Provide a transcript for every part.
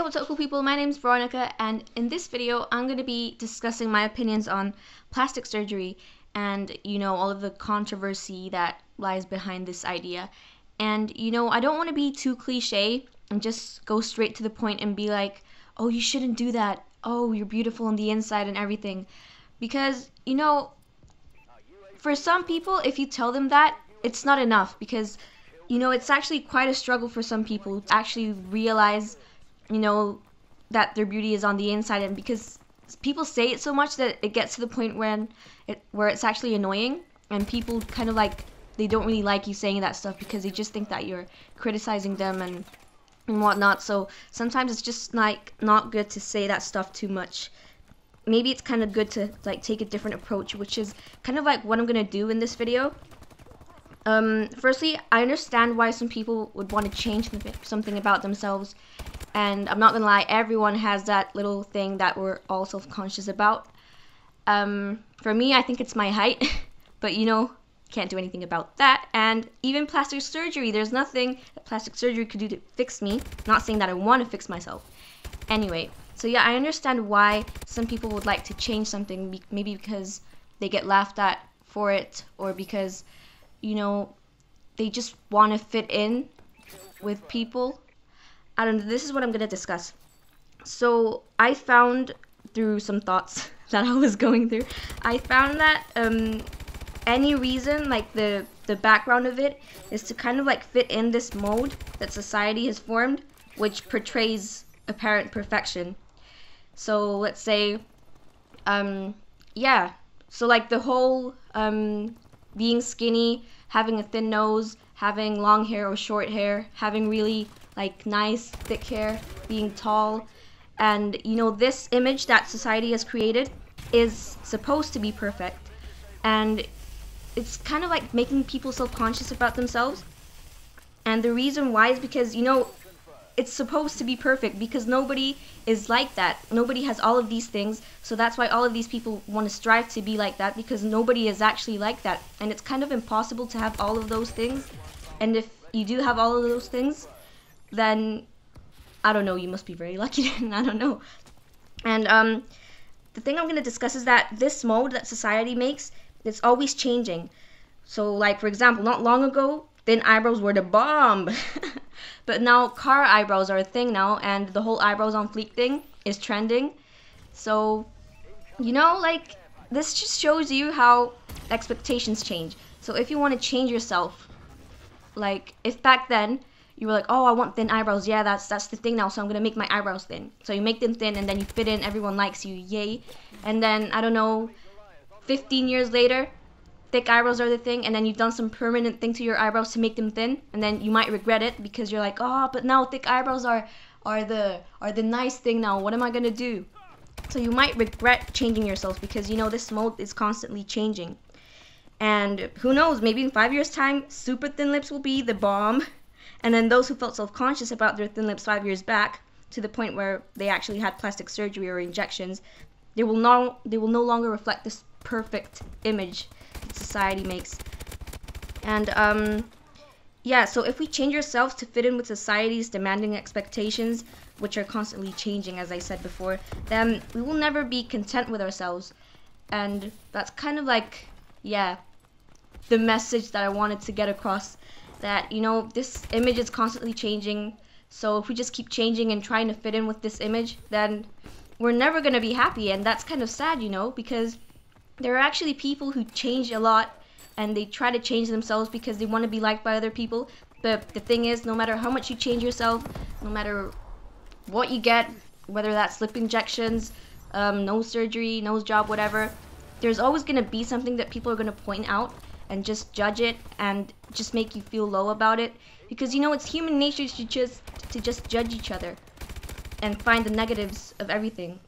what's up, cool people? My name's Veronica, and in this video I'm going to be discussing my opinions on plastic surgery and, all of the controversy that lies behind this idea. And, I don't want to be too cliche and just go straight to the point and be like, oh, you shouldn't do that. Oh, you're beautiful on the inside and everything. Because, for some people, if you tell them that, it's not enough because, it's actually quite a struggle for some people to actually realize that their beauty is on the inside, and because people say it so much that it gets to the point where it's actually annoying, and people kind of like, they don't really like you saying that stuff because they just think that you're criticizing them and whatnot. So sometimes it's just like not good to say that stuff too much. Maybe it's kind of good to like take a different approach, which is kind of like what I'm gonna do in this video. Firstly, I understand why some people would want to change something about themselves. And I'm not gonna lie, everyone has that little thing that we're all self-conscious about. For me, I think it's my height, but can't do anything about that. And even plastic surgery, there's nothing that plastic surgery could do to fix me. Not saying that I want to fix myself. Anyway, so yeah, I understand why some people would like to change something, maybe because they get laughed at for it, or because, they just want to fit in with people. I don't know, this is what I'm going to discuss. So I found through some thoughts that I was going through, I found that any reason, like the background of it, is to kind of like fit in this mold that society has formed, which portrays apparent perfection. So let's say, yeah, so like the whole being skinny, having a thin nose, having long hair or short hair, having really like nice thick hair, being tall, and this image that society has created is supposed to be perfect, and it's kind of like making people self-conscious about themselves. And the reason why is because it's supposed to be perfect, because nobody is like that. Nobody has all of these things, so that's why all of these people want to strive to be like that, because nobody is actually like that. And it's kind of impossible to have all of those things, and if you do have all of those things, then I don't know, you must be very lucky. I don't know. And the thing I'm going to discuss is that this mold that society makes, it's always changing. So like, for example, not long ago, thin eyebrows were the bomb. But now car eyebrows are a thing now, and the whole eyebrows on fleek thing is trending. So, like, this just shows you how expectations change. So if you want to change yourself, like, if back then you were like, oh, I want thin eyebrows, yeah, that's the thing now, so I'm gonna make my eyebrows thin. So you make them thin, and then you fit in, everyone likes you, yay. And then, I don't know, 15 years later, thick eyebrows are the thing, and then you've done some permanent thing to your eyebrows to make them thin, and then you might regret it because you're like, oh, but now thick eyebrows are the nice thing now, what am I gonna do? So you might regret changing yourself because this mold is constantly changing. And who knows, maybe in 5 years time, super thin lips will be the bomb. And then those who felt self-conscious about their thin lips 5 years back, to the point where they actually had plastic surgery or injections, they will no longer reflect this perfect image that society makes. And yeah, so if we change ourselves to fit in with society's demanding expectations, which are constantly changing, as I said before, then we will never be content with ourselves. And that's kind of like, yeah, the message that I wanted to get across, that this image is constantly changing. So if we just keep changing and trying to fit in with this image, then we're never going to be happy. And that's kind of sad, because there are actually people who change a lot, and they try to change themselves because they want to be liked by other people. But the thing is, no matter how much you change yourself, no matter what you get, whether that's lip injections, nose surgery, nose job, whatever, there's always going to be something that people are going to point out and just judge it and just make you feel low about it, because it's human nature to just judge each other and find the negatives of everything.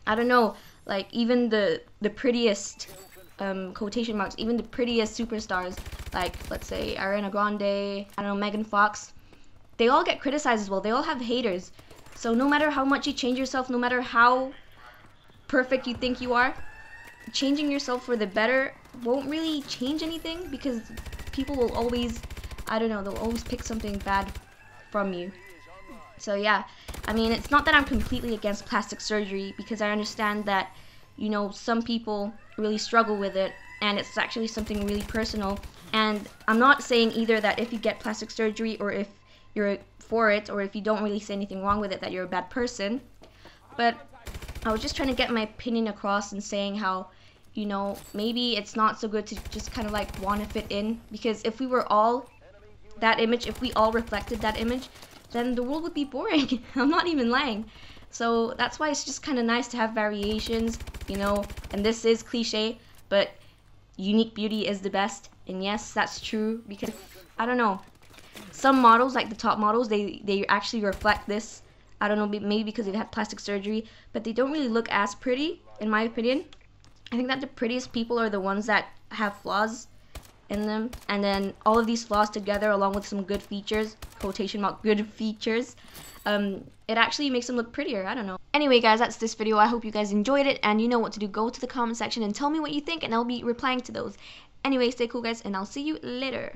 I don't know, like even the prettiest quotation marks, even the prettiest superstars, like let's say Ariana Grande, I don't know, Megan Fox, they all get criticized as well. They all have haters. So no matter how much you change yourself, no matter how perfect you think you are, changing yourself for the better won't really change anything, because people will always, I don't know, they'll always pick something bad from you. So yeah, I mean, it's not that I'm completely against plastic surgery, because I understand that, you know, some people really struggle with it, and it's actually something really personal. And I'm not saying either that if you get plastic surgery, or if you're for it, or if you don't really see anything wrong with it, that you're a bad person. But I was just trying to get my opinion across and saying how, you know, maybe it's not so good to just kind of like want to fit in, because if we were all that image, if we all reflected that image, then the world would be boring. I'm not even lying. So that's why it's just kind of nice to have variations, you know, and this is cliche, but unique beauty is the best. And yes, that's true, because I don't know, some models, like the top models, they actually reflect this. I don't know, maybe because they've had plastic surgery, but they don't really look as pretty, in my opinion. I think that the prettiest people are the ones that have flaws in them, and then all of these flaws together, along with some good features, quotation mark good features, it actually makes them look prettier. I don't know. Anyway guys, that's this video. I hope you guys enjoyed it, and you know what to do. Go to the comment section and tell me what you think, and I'll be replying to those. Anyway, stay cool guys, and I'll see you later.